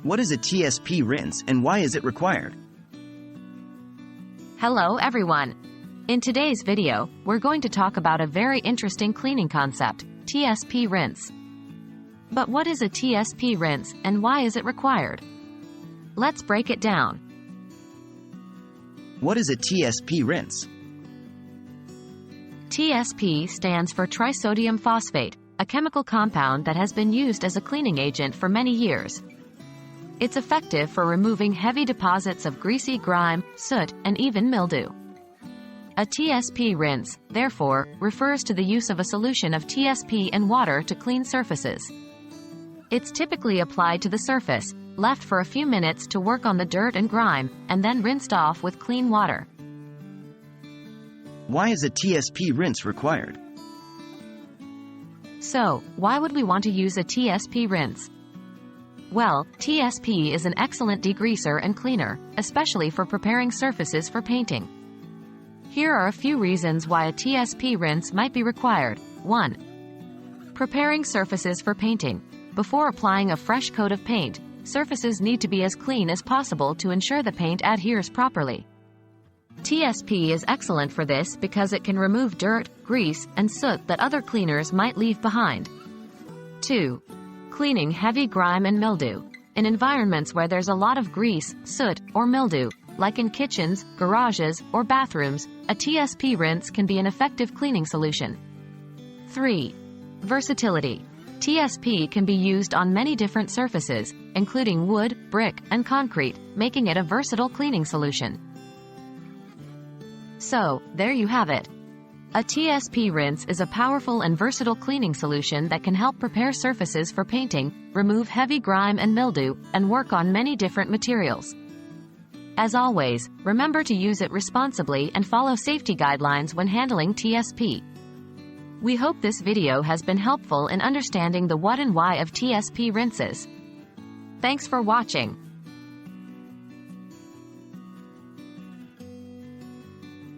What is a TSP rinse and why is it required? Hello everyone. In today's video, we're going to talk about a very interesting cleaning concept, TSP rinse. But what is a TSP rinse and why is it required? Let's break it down. What is a TSP rinse? TSP stands for trisodium phosphate, a chemical compound that has been used as a cleaning agent for many years. It's effective for removing heavy deposits of greasy grime, soot, and even mildew. A TSP rinse, therefore, refers to the use of a solution of TSP and water to clean surfaces. It's typically applied to the surface, left for a few minutes to work on the dirt and grime, and then rinsed off with clean water. Why is a TSP rinse required? So, why would we want to use a TSP rinse? Well, TSP is an excellent degreaser and cleaner, especially for preparing surfaces for painting. Here are a few reasons why a TSP rinse might be required. 1. Preparing surfaces for painting. Before applying a fresh coat of paint, surfaces need to be as clean as possible to ensure the paint adheres properly. TSP is excellent for this because it can remove dirt, grease, and soot that other cleaners might leave behind. 2. Cleaning heavy grime and mildew. In environments where there's a lot of grease, soot, or mildew, like in kitchens, garages, or bathrooms, a TSP rinse can be an effective cleaning solution. 3. Versatility. TSP can be used on many different surfaces, including wood, brick, and concrete, making it a versatile cleaning solution. So, there you have it. A TSP rinse is a powerful and versatile cleaning solution that can help prepare surfaces for painting, remove heavy grime and mildew, and work on many different materials. As always, remember to use it responsibly and follow safety guidelines when handling TSP. We hope this video has been helpful in understanding the what and why of TSP rinses. Thanks for watching.